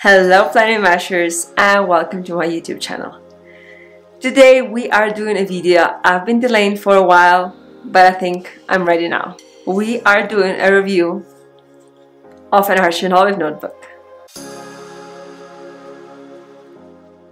Hello Planet Mashers and welcome to my YouTube channel. Today we are doing a video I've been delaying for a while, but I think I'm ready now. We are doing a review of an Archie and Olive notebook.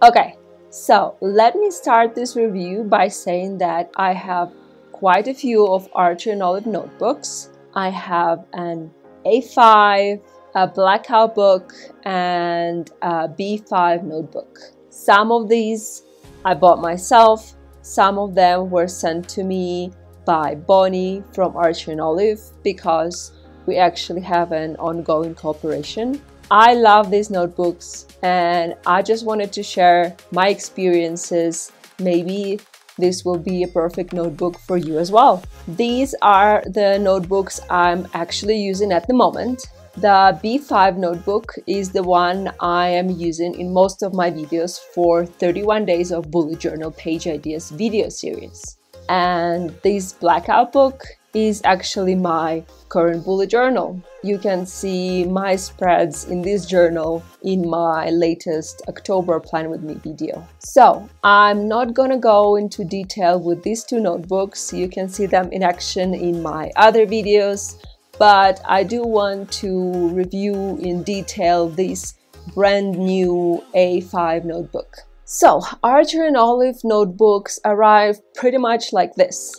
Okay, so let me start this review by saying that I have quite a few of Archie and Olive notebooks. I have an A5, a blackout book, and a B5 notebook. Some of these I bought myself, some of them were sent to me by Bonnie from Archie and Olive because we actually have an ongoing cooperation. I love these notebooks and I just wanted to share my experiences. Maybe this will be a perfect notebook for you as well. These are the notebooks I'm actually using at the moment. The B5 notebook is the one I am using in most of my videos for 31 days of bullet journal page ideas video series. And this blackout book is actually my current bullet journal. You can see my spreads in this journal in my latest October Plan With Me video. So I'm not gonna go into detail with these two notebooks. You can see them in action in my other videos. But I do want to review in detail this brand new A5 notebook. So, Archie and Olive notebooks arrive pretty much like this.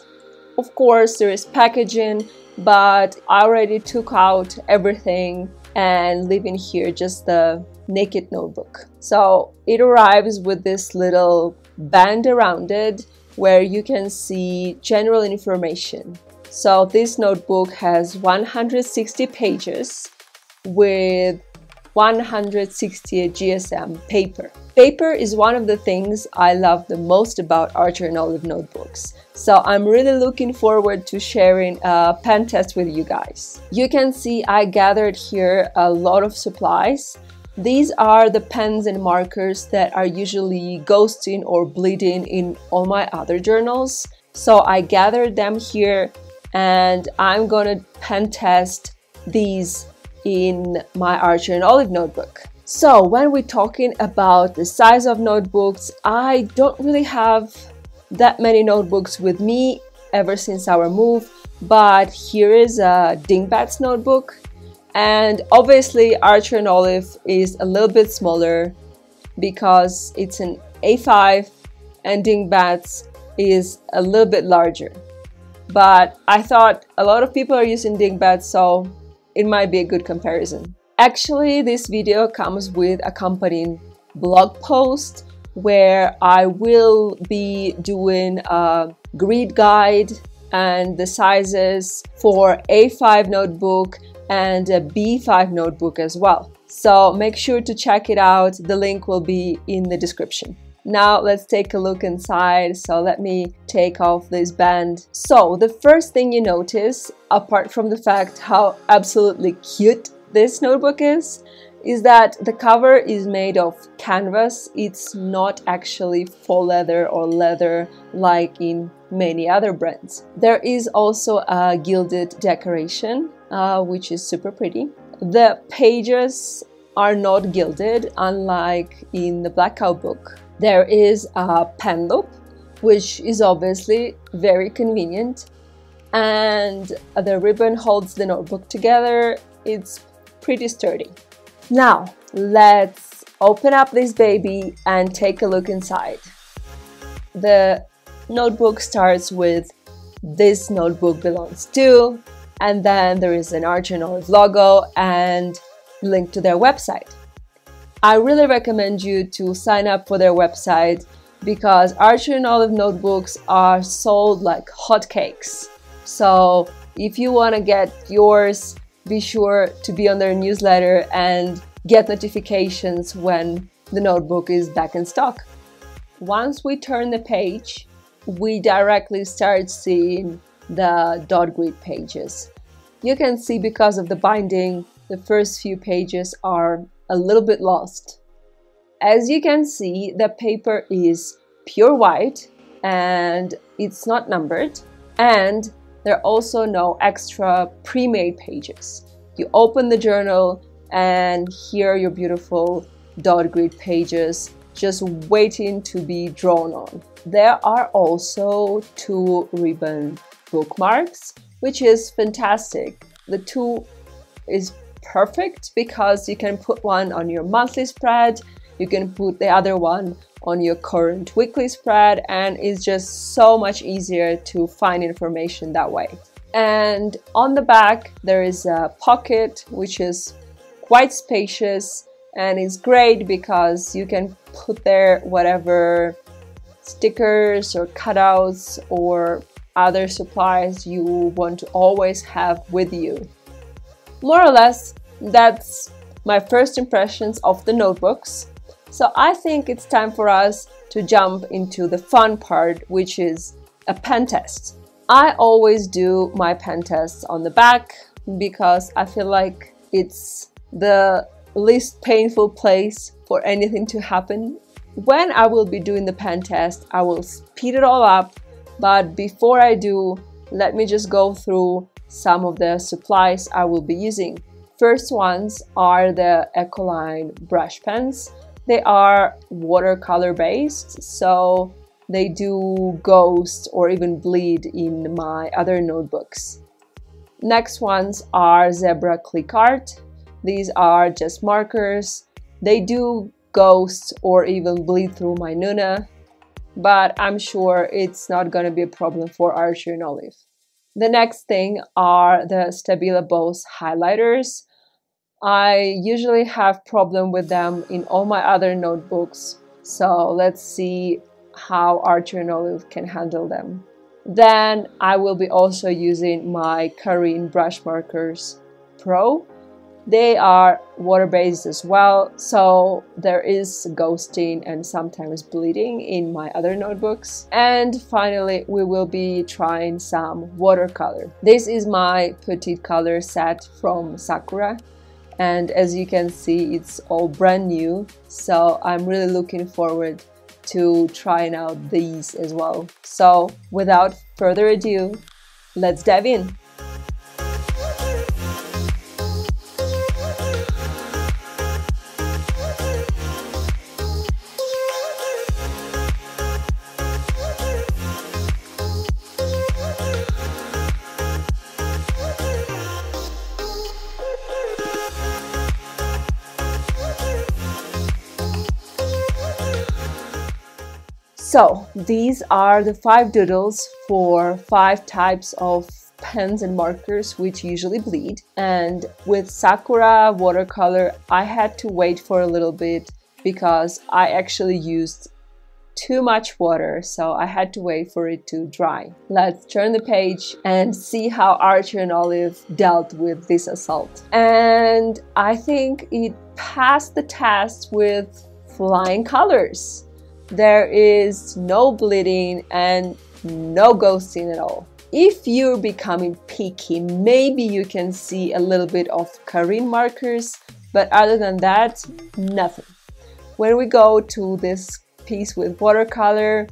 Of course, there is packaging, but I already took out everything and leaving here just the naked notebook. So, it arrives with this little band around it where you can see general information. So this notebook has 160 pages with 168 GSM paper. Paper is one of the things I love the most about Archie and Olive notebooks. So I'm really looking forward to sharing a pen test with you guys. You can see I gathered here a lot of supplies. These are the pens and markers that are usually ghosting or bleeding in all my other journals. So I gathered them here and I'm gonna pen test these in my Archie and Olive notebook. So when we're talking about the size of notebooks, I don't really have that many notebooks with me ever since our move, but here is a Dingbats notebook, and obviously Archie and Olive is a little bit smaller because it's an A5 and Dingbats is a little bit larger. But I thought a lot of people are using Dingbats, so it might be a good comparison. Actually, this video comes with accompanying blog post where I will be doing a grid guide and the sizes for A5 notebook and a B5 notebook as well. So make sure to check it out. The link will be in the description. Now let's take a look inside. So let me take off this band. So the first thing you notice, apart from the fact how absolutely cute this notebook is that the cover is made of canvas. It's not actually faux leather or leather like in many other brands. There is also a gilded decoration, which is super pretty. The pages are not gilded, unlike in the blackout book. There is a pen loop, which is obviously very convenient, and the ribbon holds the notebook together. It's pretty sturdy. Now, let's open up this baby and take a look inside. The notebook starts with "This notebook belongs to," and then there is an Archie and Olive logo and link to their website. I really recommend you to sign up for their website because Archie and Olive notebooks are sold like hotcakes. So if you want to get yours, be sure to be on their newsletter and get notifications when the notebook is back in stock. Once we turn the page, we directly start seeing the dot grid pages. You can see because of the binding, the first few pages are a little bit lost. As you can see, the paper is pure white and it's not numbered, and there are also no extra pre-made pages. You open the journal and here are your beautiful dot grid pages just waiting to be drawn on. There are also 2 ribbon bookmarks, which is fantastic. The 2 is perfect because you can put one on your monthly spread, you can put the other one on your current weekly spread, and it's just so much easier to find information that way. And on the back there is a pocket which is quite spacious, and it's great because you can put there whatever stickers or cutouts or other supplies you want to always have with you. More or less, that's my first impressions of the notebooks. So I think it's time for us to jump into the fun part, which is a pen test. I always do my pen tests on the back because I feel like it's the least painful place for anything to happen. When I will be doing the pen test, I will speed it all up, but before I do, let me just go through some of the supplies I will be using. First ones are the Ecoline brush pens. They are watercolor based, so they do ghost or even bleed in my other notebooks. Next ones are Zebra Click Art. These are just markers. They do ghost or even bleed through my Nuna, but I'm sure it's not going to be a problem for Archer and Olive. The next thing are the Stabile Bows highlighters. I usually have problem with them in all my other notebooks, so let's see how Archer and Olive can handle them. Then I will be also using my Karin brush markers Pro. They are water-based as well, so there is ghosting and sometimes bleeding in my other notebooks. And finally, we will be trying some watercolor. This is my Petite color set from Sakura, and as you can see, it's all brand new, so I'm really looking forward to trying out these as well. So without further ado, let's dive in. So these are the 5 doodles for 5 types of pens and markers which usually bleed. And with Sakura watercolor, I had to wait for a little bit because I actually used too much water, so I had to wait for it to dry. Let's turn the page and see how Archer and Olive dealt with this assault. And I think it passed the test with flying colors. There is no bleeding and no ghosting at all. If you're becoming picky, maybe you can see a little bit of Karin markers, but other than that, nothing. When we go to this piece with watercolor,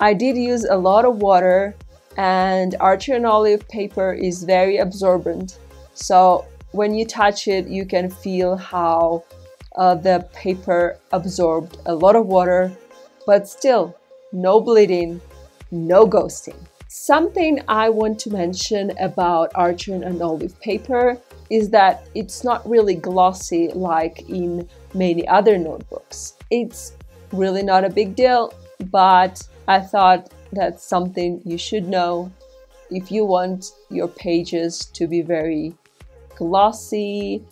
I did use a lot of water, and Archer and Olive paper is very absorbent. So when you touch it, you can feel how the paper absorbed a lot of water, but still no bleeding, no ghosting. Something I want to mention about Archer and Olive paper is that it's not really glossy like in many other notebooks. It's really not a big deal, but I thought that's something you should know if you want your pages to be very glossy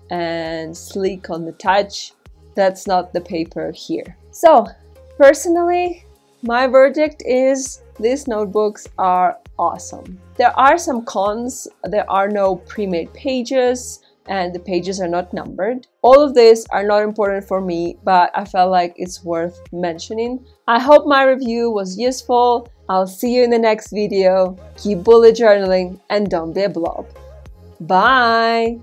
and sleek on the touch. That's not the paper here. So personally, my verdict is these notebooks are awesome. There are some cons. There are no pre-made pages and the pages are not numbered. All of these are not important for me, but I felt like it's worth mentioning. I hope my review was useful. I'll see you in the next video. Keep bullet journaling and don't be a blob. Bye!